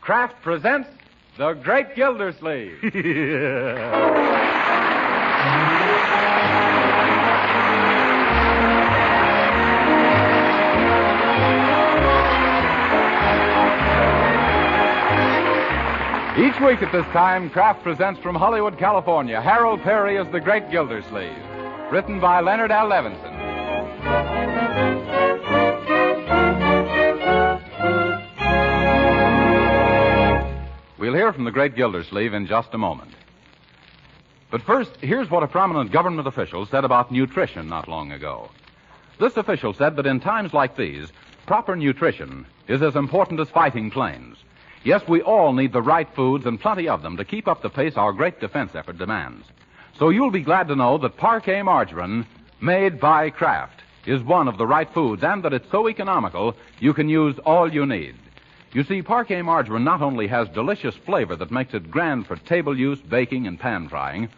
Kraft presents The Great Gildersleeve. Each week at this time, Kraft presents from Hollywood, California, Harold Peary as The Great Gildersleeve, written by Leonard L. Levinson. We'll hear from the Great Gildersleeve in just a moment. But first, here's what a prominent government official said about nutrition not long ago. This official said that in times like these, proper nutrition is as important as fighting planes. Yes, we all need the right foods and plenty of them to keep up the pace our great defense effort demands. So you'll be glad to know that Parquet margarine, made by Kraft, is one of the right foods, and that it's so economical you can use all you need. You see, Parquet margarine not only has delicious flavor that makes it grand for table use, baking, and pan frying,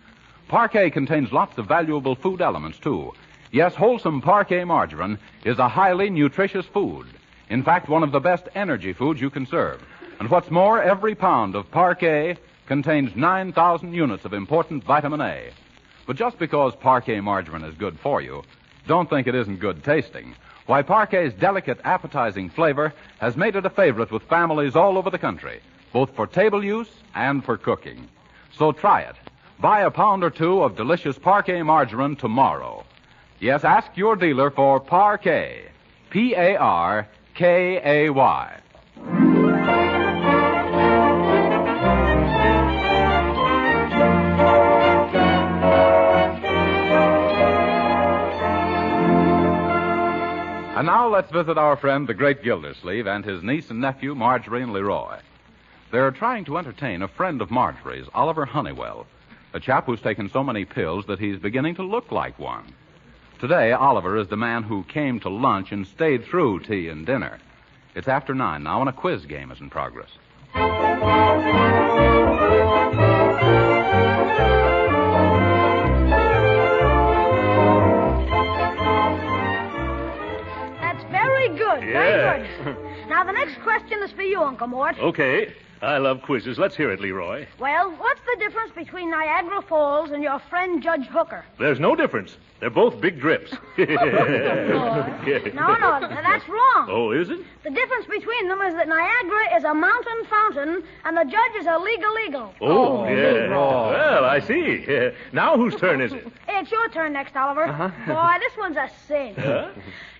Parquet contains lots of valuable food elements, too. Yes, wholesome Parquet margarine is a highly nutritious food. In fact, one of the best energy foods you can serve. And what's more, every pound of Parquet contains 9,000 units of important vitamin A. But just because Parquet margarine is good for you, don't think it isn't good tasting. Why, Parquet's delicate, appetizing flavor has made it a favorite with families all over the country, both for table use and for cooking. So try it. Buy a pound or two of delicious Parquet margarine tomorrow. Yes, ask your dealer for Parquet. Parkay. And now let's visit our friend, the Great Gildersleeve, and his niece and nephew, Marjorie and Leroy. They're trying to entertain a friend of Marjorie's, Oliver Honeywell, a chap who's taken so many pills that he's beginning to look like one. Today, Oliver is the man who came to lunch and stayed through tea and dinner. It's after 9 now, and a quiz game is in progress. Very good. Now, the next question is for you, Uncle Mort. Okay. I love quizzes. Let's hear it, Leroy. Well, what's the difference between Niagara Falls and your friend Judge Hooker? There's no difference. They're both big drips. No, that's wrong. Oh, is it? The difference between them is that Niagara is a mountain fountain and the judge is a legal. Oh, yeah. Well, I see. Now whose turn is it? It's your turn next, Oliver. Boy, this one's a cinch. Huh?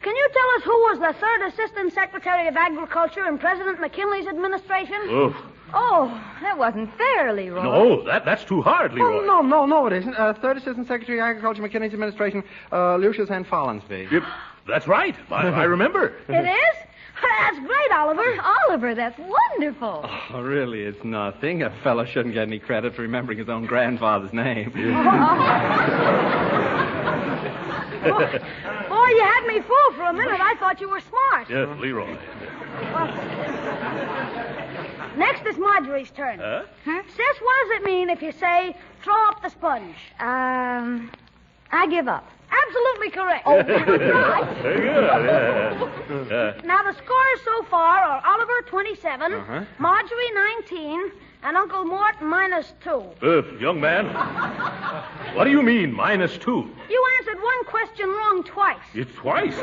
Can you tell us who was the third Assistant Secretary of Agriculture in President McKinley's administration? Oof. Oh, that wasn't fair, Leroy. No, that's too hard, Leroy. Oh, no, it isn't. Third Assistant Secretary of Agriculture, McKinley's administration, Lucius N. Follansbee. Yep, that's right. I remember. It is? That's great, Oliver. Oliver, that's wonderful. Oh, really, it's nothing. A fellow shouldn't get any credit for remembering his own grandfather's name. Boy, you had me fooled for a minute. I thought you were smart. Yes, Leroy. Next is Marjorie's turn. Huh? Sis, what does it mean if you say, throw up the sponge? I give up. Absolutely correct. Oh, right. Very good. Now, the scores so far are Oliver 27, Marjorie 19, and Uncle Mort -2. Young man, what do you mean, -2? You answered one question wrong twice. It's twice.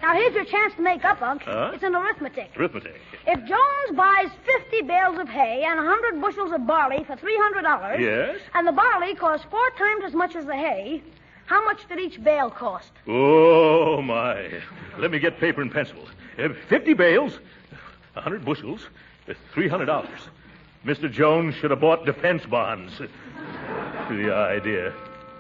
Now, here's your chance to make up, Unc. It's an arithmetic. Arithmetic. If Jones buys 50 bales of hay and 100 bushels of barley for $300... Yes? And the barley costs 4 times as much as the hay, how much did each bale cost? Oh, my. Let me get paper and pencil. 50 bales, 100 bushels, $300. Mr. Jones should have bought defense bonds. The idea.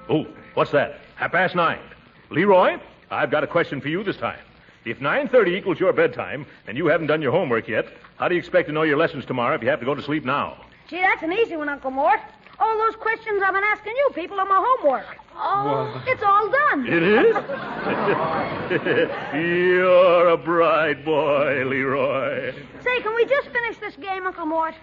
Oh, what's that? 9:30. Leroy, I've got a question for you this time. If 9:30 equals your bedtime and you haven't done your homework yet, how do you expect to know your lessons tomorrow if you have to go to sleep now? Gee, that's an easy one, Uncle Mort. All those questions I've been asking you people are my homework. Oh, it's all done. It is? You're a bright boy, Leroy. Say, can we just finish this game, Uncle Mort?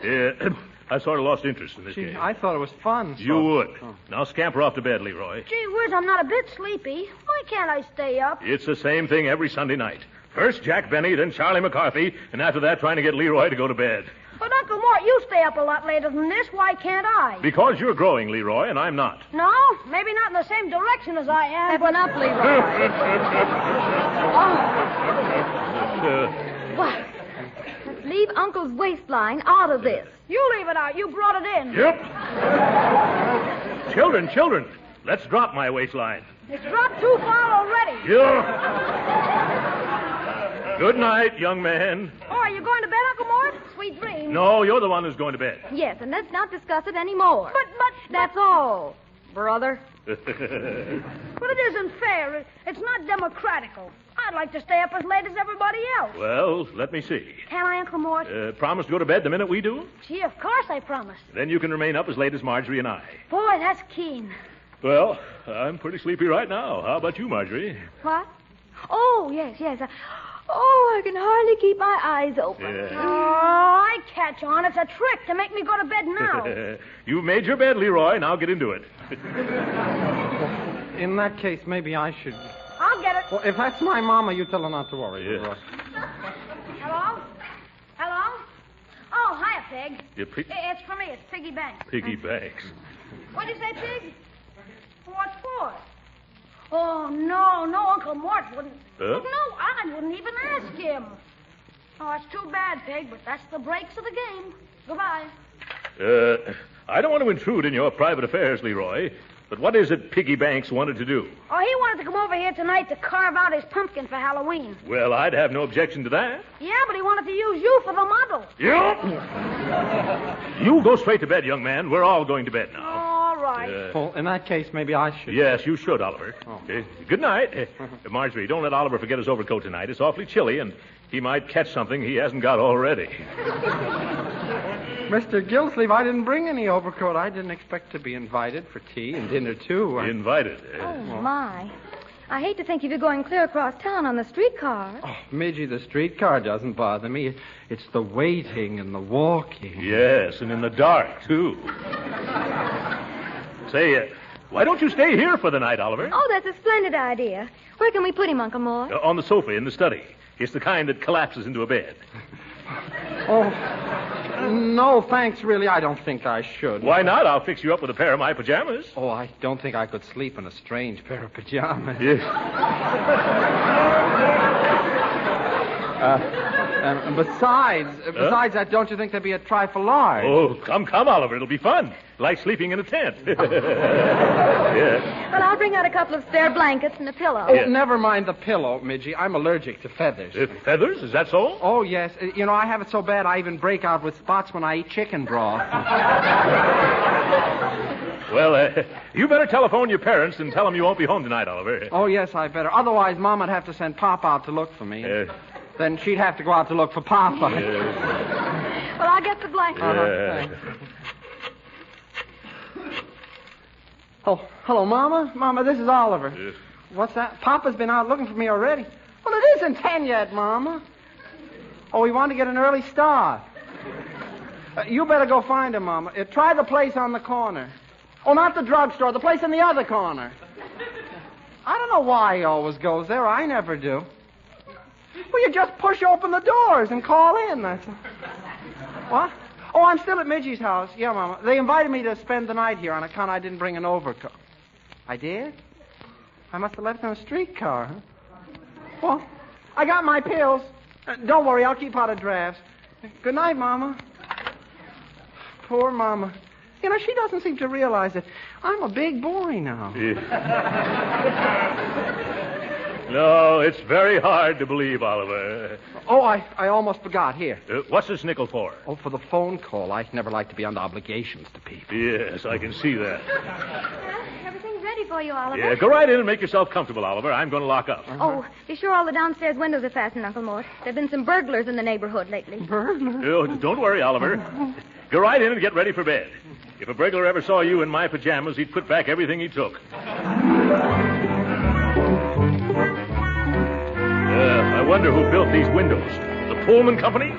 I sort of lost interest in this game. I thought it was fun. So. You would. Oh. Now scamper off to bed, Leroy. Gee whiz, I'm not a bit sleepy. Why can't I stay up? It's the same thing every Sunday night. First Jack Benny, then Charlie McCarthy, and after that trying to get Leroy to go to bed. But, Uncle Mort, you stay up a lot later than this. Why can't I? Because you're growing, Leroy, and I'm not. No, maybe not in the same direction as I am. Step up, Leroy. What? Let's leave Uncle's waistline out of this. You leave it out. You brought it in. Yep. Children, let's drop my waistline. It's dropped too far already. Yeah. Good night, young man. Oh, are you going to bed, Uncle Mort? Sweet dreams. No, you're the one who's going to bed. Yes, and let's not discuss it anymore. But... That's all, brother. But it isn't fair. It's not democratical. I'd like to stay up as late as everybody else. Well, let me see. Can I, Uncle Mort? Promise to go to bed the minute we do? Gee, of course I promise. Then you can remain up as late as Marjorie and I. Boy, that's keen. Well, I'm pretty sleepy right now. How about you, Marjorie? What? Oh, yes. I can hardly keep my eyes open. Yeah. Oh, I catch on. It's a trick to make me go to bed now. You've made your bed, Leroy. Now get into it. In that case, maybe I should... I'll get it. Well, if that's my mama, you tell her not to worry. Yeah. Hello? Oh, hiya, Pig. Yeah, It's for me. It's Piggy Banks. Piggy banks. What'd you say, Pig? What for? Oh, no, Uncle Mort wouldn't. Huh? No, I wouldn't even ask him. Oh, it's too bad, Pig, but that's the breaks of the game. Goodbye. I don't want to intrude in your private affairs, Leroy, but what is it Piggy Banks wanted to do? Oh, he wanted to come over here tonight to carve out his pumpkin for Halloween. Well, I'd have no objection to that. Yeah, but he wanted to use you for the model. Yep. You go straight to bed, young man. We're all going to bed now. All right. Well, in that case, maybe I should... Yes, you should, Oliver. Oh. Good night. Marjorie, don't let Oliver forget his overcoat tonight. It's awfully chilly, and he might catch something he hasn't got already. Mr. Gildersleeve, I didn't bring any overcoat. I didn't expect to be invited for tea and dinner, too. Invited. Oh, my. I hate to think of you going clear across town on the streetcar. Oh, Midgie, the streetcar doesn't bother me. It's the waiting and the walking. Yes, and in the dark, too. Say, why don't you stay here for the night, Oliver? Oh, that's a splendid idea. Where can we put him, Uncle Mort? On the sofa in the study. It's the kind that collapses into a bed. Oh, no, thanks, really. I don't think I should. Why not? I'll fix you up with a pair of my pajamas. Oh, I don't think I could sleep in a strange pair of pajamas. Yes. Besides that, don't you think there'd be a trifle large? Oh, come, Oliver. It'll be fun. Like sleeping in a tent. Yeah. Well, I'll bring out a couple of spare blankets and a pillow. Oh, never mind the pillow, Midgie. I'm allergic to feathers. Feathers? Is that so? Oh, yes. I have it so bad I even break out with spots when I eat chicken broth. Well, you better telephone your parents and tell them you won't be home tonight, Oliver. Oh, yes, I better. Otherwise, Mom would have to send Pop out to look for me. Then she'd have to go out to look for Papa. Well, I'll get the blanket. Oh, hello, Mama. Mama, this is Oliver. What's that? Papa's been out looking for me already. Well, it isn't 10 yet, Mama. Oh, we want to get an early start. You better go find him, Mama. Try the place on the corner. Oh, not the drugstore, the place in the other corner. I don't know why he always goes there. I never do. Well, you just push open the doors and call in. That's what? Oh, I'm still at Midgie's house. Yeah, Mama. They invited me to spend the night here on account I didn't bring an overcoat. I did? I must have left in a streetcar, huh? Well, I got my pills. Don't worry, I'll keep out of drafts. Good night, Mama. Poor Mama. She doesn't seem to realize that I'm a big boy now. No, it's very hard to believe, Oliver. Oh, I almost forgot. Here. What's this nickel for? Oh, for the phone call. I never like to be under obligations to people. Yes, I can see that. Everything's ready for you, Oliver. Yeah, go right in and make yourself comfortable, Oliver. I'm going to lock up. Oh, be sure all the downstairs windows are fastened, Uncle Mort. There have been some burglars in the neighborhood lately. Burglars? Oh, don't worry, Oliver. Go right in and get ready for bed. If a burglar ever saw you in my pajamas, he'd put back everything he took. I wonder who built these windows. The Pullman Company?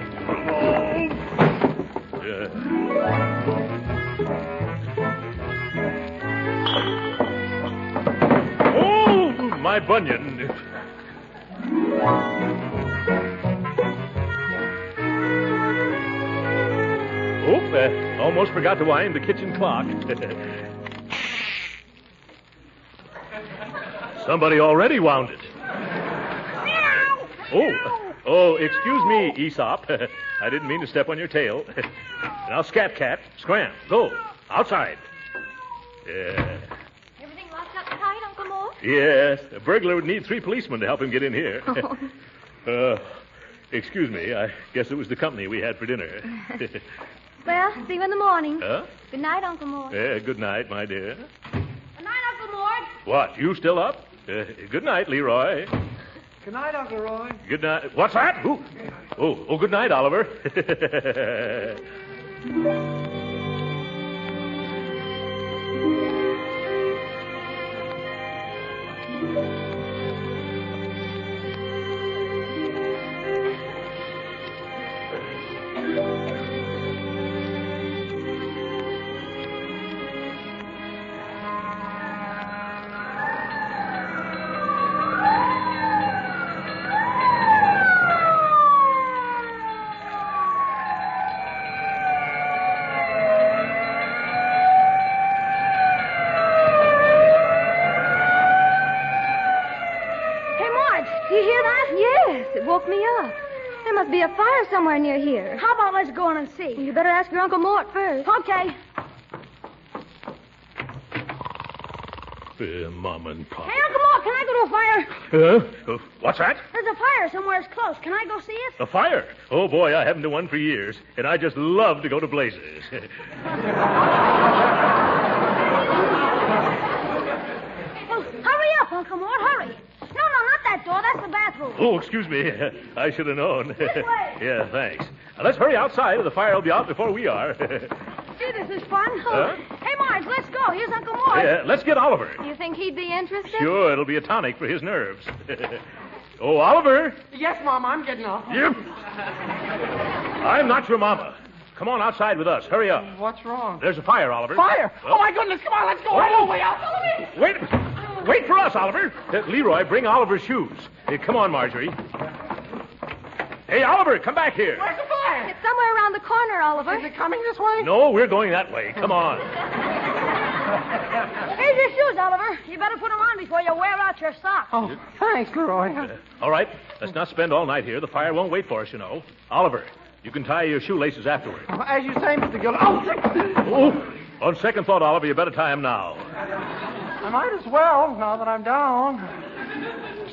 Oh, my bunion. almost forgot to wind the kitchen clock. Somebody already wound it. Oh, excuse me, Aesop. I didn't mean to step on your tail. Now, scat cat, scram, go, outside. Yeah. Everything locked up tight, Uncle Mort? Yes, a burglar would need 3 policemen to help him get in here. Excuse me, I guess it was the company we had for dinner. Well, see you in the morning. Huh? Good night, Uncle Mort. Good night, my dear. Good night, Uncle Mort. What, you still up? Good night, Leroy. Good night, Uncle Roy. Good night. What's that? Who? Oh, good night, Oliver. There must be a fire somewhere near here. How about let's go in and see? You better ask your Uncle Mort first. Okay. Mom and Pop. Hey, Uncle Mort, can I go to a fire? What's that? There's a fire somewhere close. Can I go see it? A fire? Oh, boy, I haven't done one for years, and I just love to go to blazes. Oh, hurry up, Uncle Mort, hurry. No, not that door. That's the bathroom. Oh, excuse me. I should have known. This way. Yeah, thanks. Now, let's hurry outside, or the fire will be out before we are. Gee, this is fun. Huh? Hey, Marge, let's go. Here's Uncle Mort. Yeah, let's get Oliver. You think he'd be interested? Sure, it'll be a tonic for his nerves. Oh, Oliver. Yes, Mama, I'm getting off. Yep. I'm not your mama. Come on outside with us. Hurry up. What's wrong? There's a fire, Oliver. Fire! Oh. Oh, my goodness, come on, let's go. Right away out. Follow me. Wait for us, Oliver. Leroy, bring Oliver's shoes. Come on, Marjorie. Hey, Oliver, come back here. Where's the fire? It's somewhere around the corner, Oliver. Is it coming this way? No, we're going that way. Come on. Here's your shoes, Oliver. You better put them on before you wear out your socks. Oh, thanks, Leroy. All right, let's not spend all night here. The fire won't wait for us, you know. Oliver, you can tie your shoelaces afterward. Oh, as you say, Mr. Gilder. Oh, Oh, on second thought, Oliver, you better tie them now. I might as well, now that I'm down.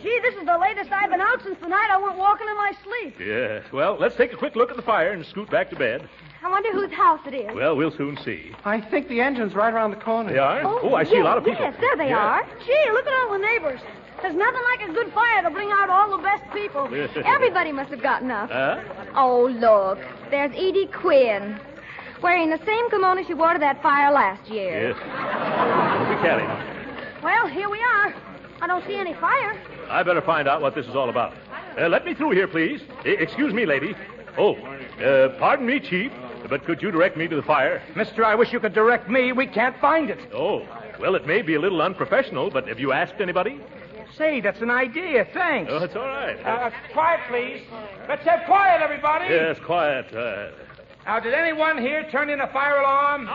Gee, this is the latest I've been out since the night I went walking in my sleep. Yes. Well, let's take a quick look at the fire and scoot back to bed. I wonder whose house it is. Well, we'll soon see. I think the engine's right around the corner. They are? Oh, I see a lot of people. Yes, there they Yeah. are. Gee, look at all the neighbors. There's nothing like a good fire to bring out all the best people. Everybody must have gotten up. Huh? Oh, look. There's Edie Quinn, wearing the same kimono she wore to that fire last year. Yes. Don't be catty. Well, here we are. I don't see any fire. I better find out what this is all about. Let me through here, please. Excuse me, lady. Oh, pardon me, Chief, but could you direct me to the fire? Mister, I wish you could direct me. We can't find it. Oh, well, it may be a little unprofessional, but have you asked anybody? Say, that's an idea. Thanks. Oh, it's all right. Quiet, please. Let's have quiet, everybody. Yes, quiet. Now, did anyone here turn in a fire alarm?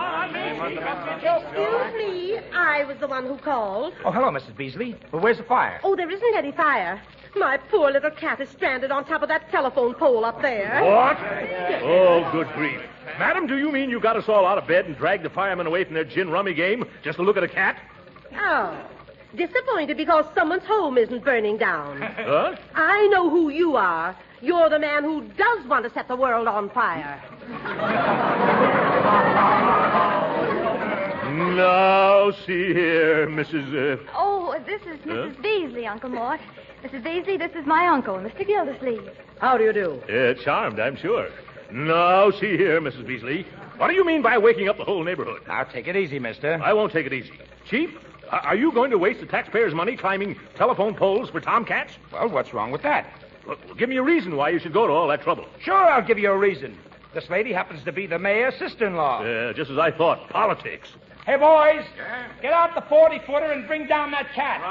Excuse me, I was the one who called. Oh, hello, Mrs. Beasley. Well, where's the fire? Oh, there isn't any fire. My poor little cat is stranded on top of that telephone pole up there. What? Oh, good grief. Madam, do you mean you got us all out of bed and dragged the firemen away from their gin rummy game just to look at a cat? Oh, disappointed because someone's home isn't burning down. Huh? I know who you are. You're the man who does want to set the world on fire. Now, see here, Mrs. Oh, this is Mrs. Beasley, Uncle Mort. Mrs. Beasley, this is my uncle, Mr. Gildersleeve. How do you do? Charmed, I'm sure. Now, see here, Mrs. Beasley. What do you mean by waking up the whole neighborhood? Now, take it easy, mister. I won't take it easy. Chief, are you going to waste the taxpayers' money climbing telephone poles for tomcats? Well, what's wrong with that? Well, give me a reason why you should go to all that trouble. Sure, I'll give you a reason. This lady happens to be the mayor's sister-in-law. Just as I thought. Politics. Hey, boys, get out the 40-footer and bring down that cat.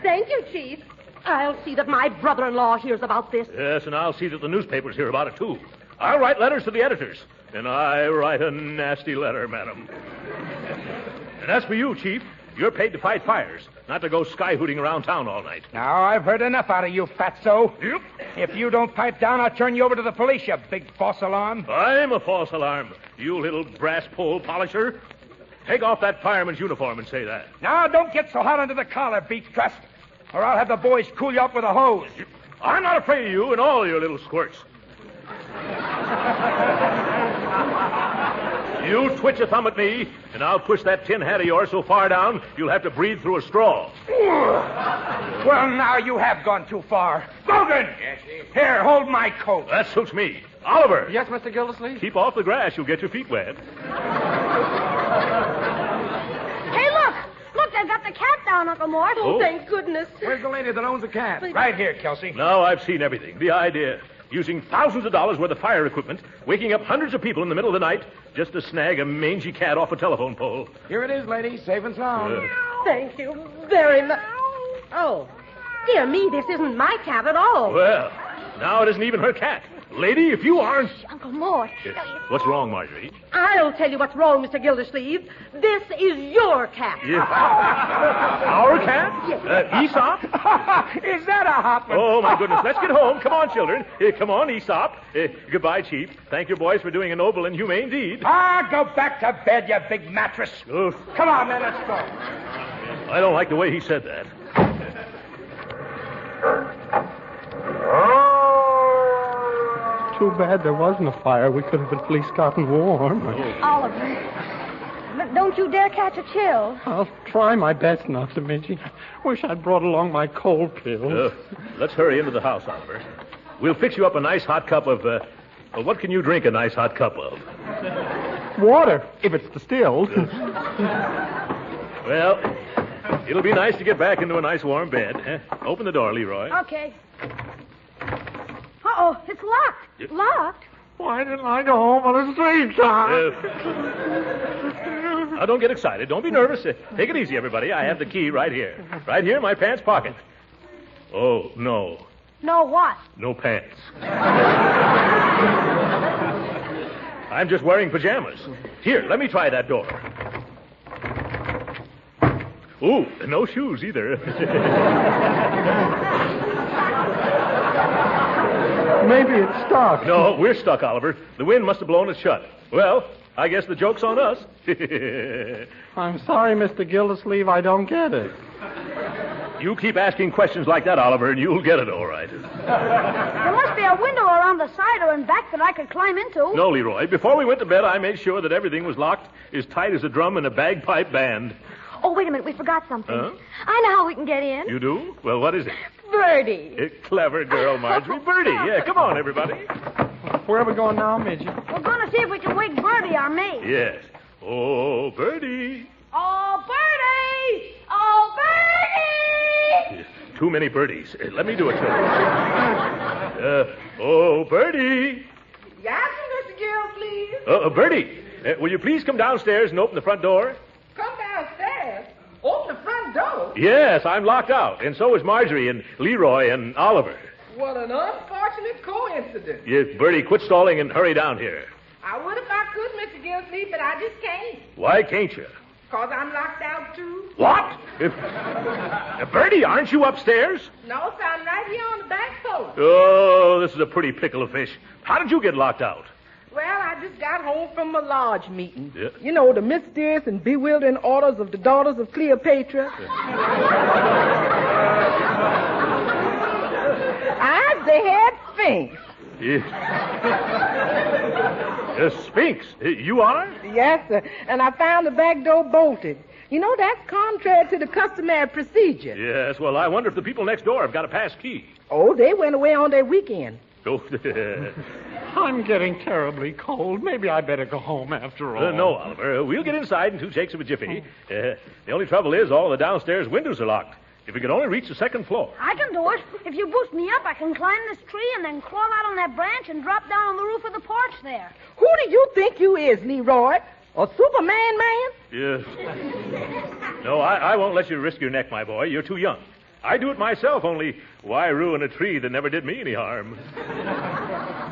Thank you, Chief. I'll see that my brother-in-law hears about this. Yes, and I'll see that the newspapers hear about it, too. I'll write letters to the editors. And I write a nasty letter, madam. And as for you, Chief, you're paid to fight fires, not to go sky-hooting around town all night. Now, I've heard enough out of you, fatso. Yep. If you don't pipe down, I'll turn you over to the police, you big false alarm. I'm a false alarm, you little brass pole polisher. Take off that fireman's uniform and say that. Now, don't get so hot under the collar, Beef Trust, or I'll have the boys cool you off with a hose. I'm not afraid of you and all your little squirts. You twitch a thumb at me, and I'll push that tin hat of yours so far down you'll have to breathe through a straw. Well, now you have gone too far. Logan! Yes, Chief? Here, hold my coat. That suits me. Oliver! Yes, Mr. Gildersleeve? Keep off the grass. You'll get your feet wet. Hey, look! Look, they've got the cat down, Uncle Mort. Oh, thank goodness. Where's the lady that owns the cat? Right here, Kelsey. Now I've seen everything. The idea. Using thousands of dollars worth of fire equipment, waking up hundreds of people in the middle of the night just to snag a mangy cat off a telephone pole. Here it is, lady, safe and sound. Thank you very much. Oh, dear me, this isn't my cat at all. Well, now it isn't even her cat. Lady, if you aren't... Uncle Mort. What's wrong, Marjorie? I'll tell you what's wrong, Mr. Gildersleeve. This is your cat. Yeah. Our cat? Yes. Aesop? Is that a hot one? Oh, my goodness. Let's get home. Come on, children. Come on, Aesop. Goodbye, Chief. Thank your boys for doing a noble and humane deed. Go back to bed, you big mattress. Oof. Come on, man, let's go. I don't like the way he said that. Too bad there wasn't a fire. We could have at least gotten warm. Oliver, don't you dare catch a chill. I'll try my best not to, Midgie. Wish I'd brought along my cold pills. Let's hurry into the house, Oliver. We'll fix you up a nice hot cup of... what can you drink a nice hot cup of? Water, if it's distilled. Well, it'll be nice to get back into a nice warm bed. Open the door, Leroy. Okay. Uh-oh, it's locked. Locked? Why didn't I go home on a straight time? Now, don't get excited. Don't be nervous. Take it easy, everybody. I have the key right here. Right here in my pants pocket. Oh, no. No what? No pants. I'm just wearing pajamas. Here, let me try that door. Ooh, no shoes either. Maybe it's stuck. No, we're stuck, Oliver. The wind must have blown it shut. Well, I guess the joke's on us. I'm sorry, Mr. Gildersleeve, I don't get it. You keep asking questions like that, Oliver, and you'll get it all right. There must be a window around the side or in back that I could climb into. No, Leroy. Before we went to bed, I made sure that everything was locked as tight as a drum in a bagpipe band. Oh, wait a minute, we forgot something. Huh? I know how we can get in. You do? Well, what is it? Birdie. Clever girl, Marjorie. Birdie. Yeah, come on, everybody. Where are we going now, Midgie? We're going to see if we can wake Bertie or me. Yes. Oh, Birdie. Oh, Bertie! Oh, Bertie! Too many birdies. Let me do it, children. Oh, Birdie. Yes, Mr. Gildersleeve. Birdie, will you please come downstairs and open the front door? Come downstairs. Open the front door. Yes, I'm locked out, and so is Marjorie and Leroy and Oliver. What an unfortunate coincidence. Yes, Bertie, quit stalling and hurry down here. I would if I could, Mr. Gildersleeve, but I just can't. Why can't you? Because I'm locked out, too. What? Bertie, aren't you upstairs? No, sir, I'm right here on the back porch. Oh, this is a pretty pickle of fish. How did you get locked out? Well, I just got home from a lodge meeting. Yeah. You know, the mysterious and bewildering orders of the daughters of Cleopatra. I'm the head Sphinx. Sphinx, you are? Yes, sir. And I found the back door bolted. You know, that's contrary to the customary procedure. Yes, well, I wonder if the people next door have got a pass key. Oh, they went away on their weekend. Oh, I'm getting terribly cold. Maybe I better go home after all. No, Oliver. We'll get inside in 2 shakes of a jiffy. The only trouble is all the downstairs windows are locked. If we could only reach the second floor. I can do it. If you boost me up, I can climb this tree and then crawl out on that branch and drop down on the roof of the porch there. Who do you think you is, Leroy? A Superman man? Yes. No, I won't let you risk your neck, my boy. You're too young. I do it myself, only why ruin a tree that never did me any harm?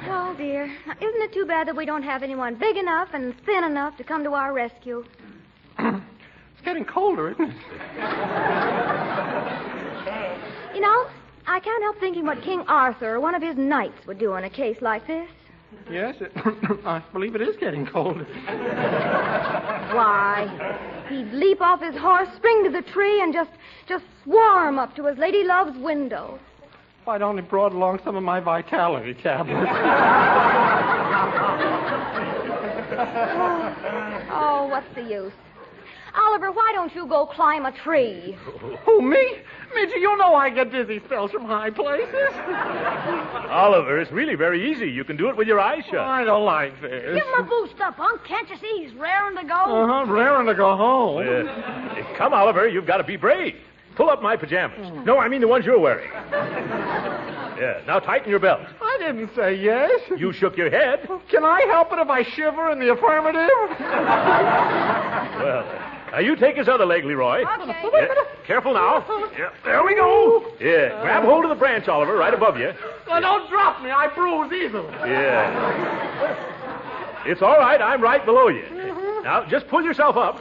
Well, dear. Now, isn't it too bad that we don't have anyone big enough and thin enough to come to our rescue? It's getting colder, isn't it? You know, I can't help thinking what King Arthur or one of his knights would do in a case like this. Yes, I believe it is getting colder. Why, he'd leap off his horse, spring to the tree, and just swarm up to his lady love's window. If I'd only brought along some of my vitality tablets. Oh, what's the use? Oliver, why don't you go climb a tree? Who, me? Midgie, you know I get dizzy spells from high places. Oliver, it's really very easy. You can do it with your eyes shut. I don't like this. Give him a boost up, Unc. Can't you see he's raring to go? Uh-huh, raring to go home. Come, Oliver, you've got to be brave. Pull up my pajamas. No, I mean the ones you're wearing. Yeah, now tighten your belt. I didn't say yes. You shook your head. Can I help it if I shiver in the affirmative? Well, now you take his other leg, Leroy. Okay. Yeah, careful now. Yeah, there we go. Yeah, grab hold of the branch, Oliver, right above you. Well, don't drop me. I bruise easily. Yeah. It's all right. I'm right below you. Now, just pull yourself up.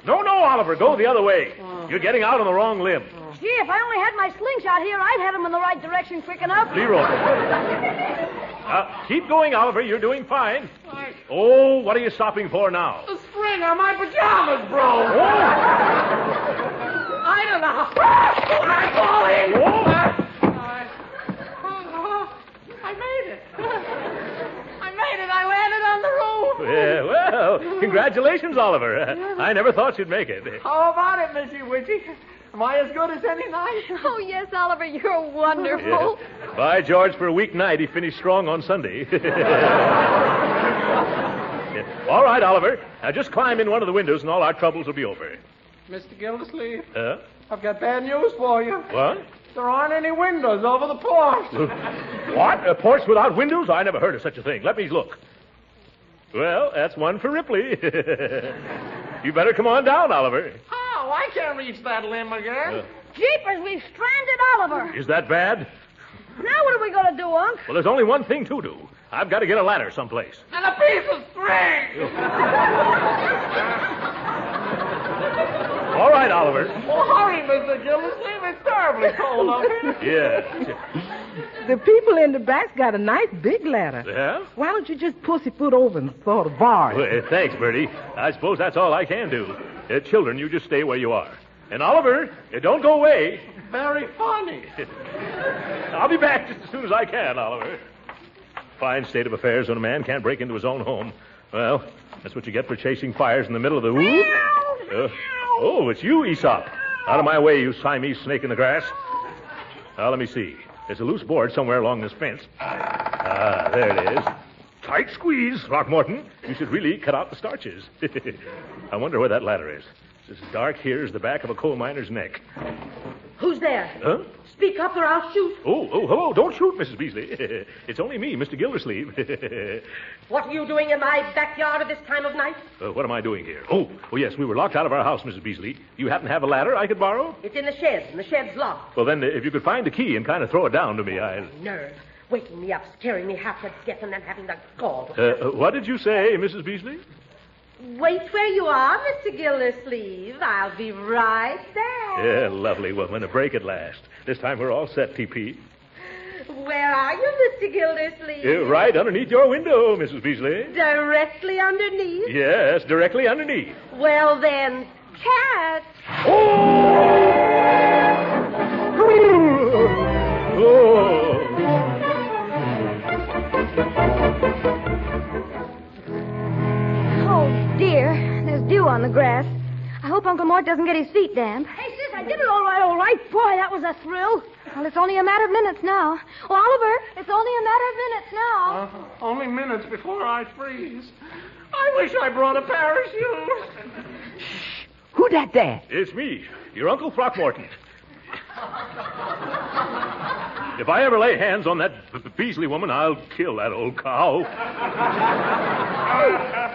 No, Oliver, go the other way. You're getting out on the wrong limb. Gee, if I only had my slingshot here, I'd head him in the right direction quick enough. Leroy. Keep going, Oliver. You're doing fine. Oh, what are you stopping for now? The string on my pajamas broke. Oh. I don't know. Am I falling? I made it. I landed on the roof. Yeah, well, congratulations, Oliver. I never thought you'd make it. How about it, Missy Witchy? Am I as good as any night? Oh, yes, Oliver, you're wonderful. Yeah. By George, for a weeknight, he finished strong on Sunday. Yeah. All right, Oliver. Now just climb in one of the windows and all our troubles will be over. Mr. Gildersleeve, Huh? I've got bad news for you. What? There aren't any windows over the porch. What? A porch without windows? I never heard of such a thing. Let me look. Well, that's one for Ripley. You better come on down, Oliver. Oh, I can't reach that limb again. Jeepers, we've stranded Oliver. Is that bad? Now what are we going to do, Unc? Well, there's only one thing to do. I've got to get a ladder someplace. And a piece of string. All right, Oliver. Oh, hurry, Mr. Gildersleeve. It's terribly cold up here. Yeah. The people in the back's got a nice big ladder. Yeah? Why don't you just pussyfoot over and sort of bar it? Well, thanks, Bertie. I suppose that's all I can do. Children, you just stay where you are. And Oliver, don't go away. Very funny. I'll be back just as soon as I can, Oliver. Fine state of affairs when a man can't break into his own home. Well, that's what you get for chasing fires in the middle of the woods. Oh, it's you, Aesop. Out of my way, you Siamese snake in the grass. Now, let me see. There's a loose board somewhere along this fence. Ah, there it is. Tight squeeze, Throckmorton. You should really cut out the starches. I wonder where that ladder is. It's as dark here as the back of a coal miner's neck. Who's there? Huh? Speak up or I'll shoot. Oh, hello. Don't shoot, Mrs. Beasley. It's only me, Mr. Gildersleeve. What are you doing in my backyard at this time of night? What am I doing here? Oh, yes, we were locked out of our house, Mrs. Beasley. You happen to have a ladder I could borrow? It's in the shed, and the shed's locked. Well, then, if you could find the key and kind of throw it down to me, Nerve. Waking me up, scaring me half to death, and then having the gall. What did you say, Mrs. Beasley? Wait where you are, Mr. Gildersleeve. I'll be right there. Yeah, lovely woman. A break at last. This time we're all set, TP. Where are you, Mr. Gildersleeve? Right underneath your window, Mrs. Beasley. Directly underneath? Yes, directly underneath. Well, then, cat. Oh, dear. There's dew on the grass. I hope Uncle Mort doesn't get his feet damp. Hey, sis, I did it all right. Boy, that was a thrill. Well, it's only a matter of minutes now. Oh, Oliver, it's only a matter of minutes now. Only minutes before I freeze. I wish I brought a parachute. Shh. Who that there? It's me, your Uncle Throckmorton. If I ever lay hands on that Beasley woman, I'll kill that old cow.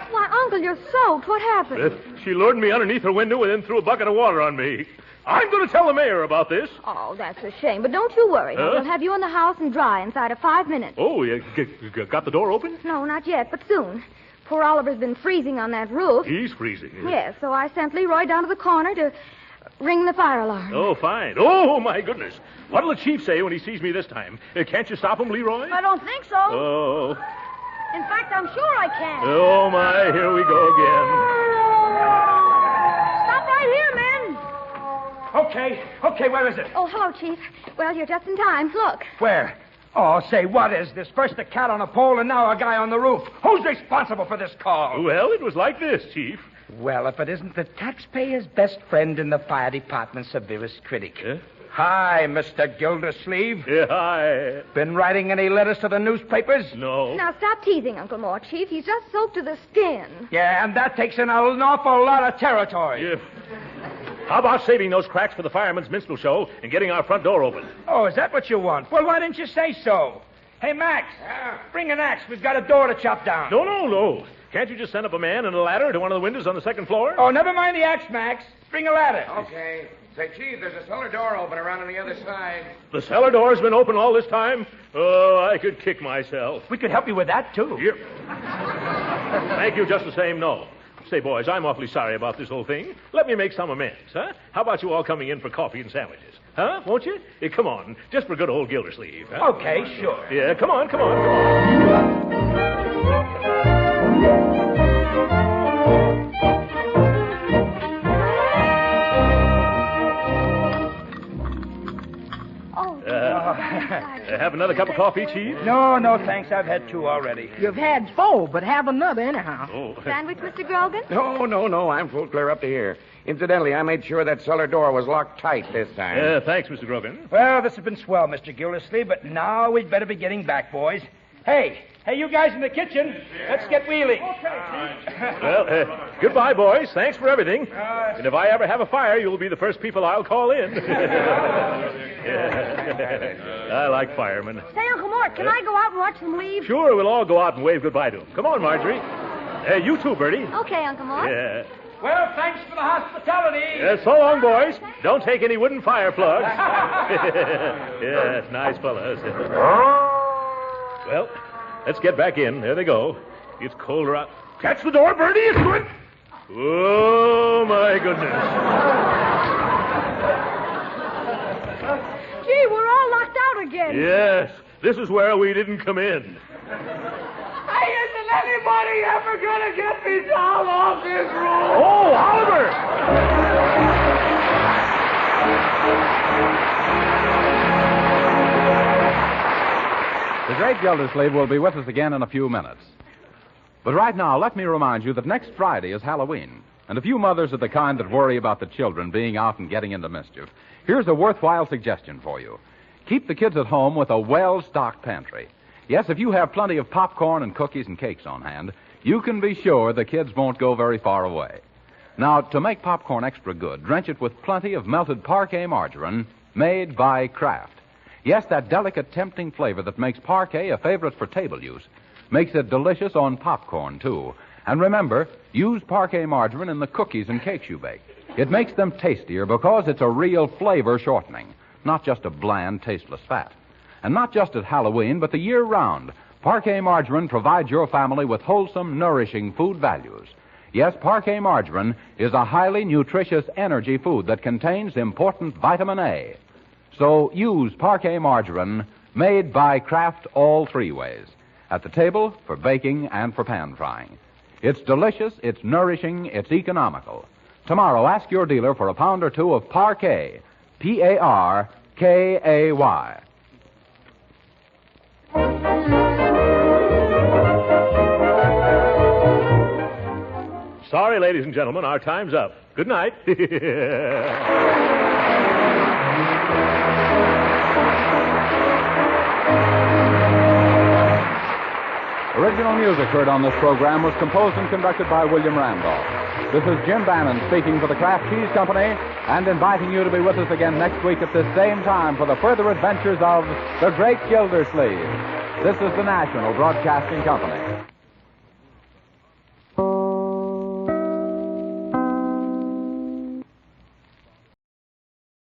Why, Uncle, you're soaked. What happened? She lured me underneath her window and then threw a bucket of water on me. I'm going to tell the mayor about this. Oh, that's a shame. But don't you worry. We'll have you in the house and dry inside of 5 minutes. Oh, you got the door open? No, not yet, but soon. Poor Oliver's been freezing on that roof. He's freezing. Yes, so I sent Leroy down to the corner to ring the fire alarm. Oh, fine. Oh, my goodness. What'll the chief say when he sees me this time? Can't you stop him, Leroy? I don't think so. Oh. In fact, I'm sure I can. Oh, my. Here we go again. Stop right here, men. Okay, where is it? Oh, hello, Chief. Well, you're just in time. Look. Where? Oh, say, what is this? First a cat on a pole and now a guy on the roof. Who's responsible for this call? Well, it was like this, Chief. Well, if it isn't the taxpayer's best friend and the fire department's severest critic. Hi, Mr. Gildersleeve. Yeah, hi. Been writing any letters to the newspapers? No. Now, stop teasing, Uncle Mort, Chief. He's just soaked to the skin. Yeah, and that takes in an awful lot of territory. Yeah. How about saving those cracks for the fireman's minstrel show and getting our front door open? Oh, is that what you want? Well, why didn't you say so? Hey, Max, bring an axe. We've got a door to chop down. No. Can't you just send up a man and a ladder to one of the windows on the second floor? Oh, never mind the axe, Max. Bring a ladder. Okay. Say, Chief, there's a cellar door open around on the other side. The cellar door's been open all this time? Oh, I could kick myself. We could help you with that, too. Yep. Thank you just the same, no. Say, boys, I'm awfully sorry about this whole thing. Let me make some amends, huh? How about you all coming in for coffee and sandwiches? Huh? Won't you? Come on. Just for good old Gildersleeve. Huh? Okay, sure. Yeah, come on. Have another cup of coffee, Chief? No, thanks. I've had 2 already. You've had 4, but have another anyhow. Oh. Sandwich, Mr. Grogan? No. I'm full clear up to here. Incidentally, I made sure that cellar door was locked tight this time. Thanks, Mr. Grogan. Well, this has been swell, Mr. Gildersleeve, but now we'd better be getting back, boys. Hey, you guys in the kitchen, let's get wheeling. Well, goodbye, boys. Thanks for everything. And if I ever have a fire, you'll be the first people I'll call in. I like firemen. Say, Uncle Mort, can I go out and watch them leave? Sure, we'll all go out and wave goodbye to them. Come on, Marjorie. You too, Bertie. Okay, Uncle Mort. Yeah. Well, thanks for the hospitality. So long, boys. Don't take any wooden fire plugs. Yes, nice fellas. Well, let's get back in. There they go. It's colder out. Catch the door, Bertie. It's good. Oh, my goodness. Gee, we're all locked out again. Yes, this is where we didn't come in. Hey, isn't anybody ever gonna get me down off this roof? Oh, Oliver! The Great Gildersleeve will be with us again in a few minutes. But right now, let me remind you that next Friday is Halloween. And if you mothers are the kind that worry about the children being out and getting into mischief, here's a worthwhile suggestion for you. Keep the kids at home with a well-stocked pantry. Yes, if you have plenty of popcorn and cookies and cakes on hand, you can be sure the kids won't go very far away. Now, to make popcorn extra good, drench it with plenty of melted parquet margarine made by Kraft. Yes, that delicate, tempting flavor that makes parquet a favorite for table use makes it delicious on popcorn, too. And remember, use parquet margarine in the cookies and cakes you bake. It makes them tastier because it's a real flavor shortening, not just a bland, tasteless fat. And not just at Halloween, but the year round, parquet margarine provides your family with wholesome, nourishing food values. Yes, parquet margarine is a highly nutritious energy food that contains important vitamin A. So use parquet margarine made by Kraft all 3 ways. At the table, for baking, and for pan frying. It's delicious, it's nourishing, it's economical. Tomorrow, ask your dealer for a pound or 2 of parquet, Parkay. Sorry, ladies and gentlemen, our time's up. Good night. Original music heard on this program was composed and conducted by William Randolph. This is Jim Bannon speaking for the Kraft Cheese Company and inviting you to be with us again next week at this same time for the further adventures of the Great Gildersleeve. This is the National Broadcasting Company.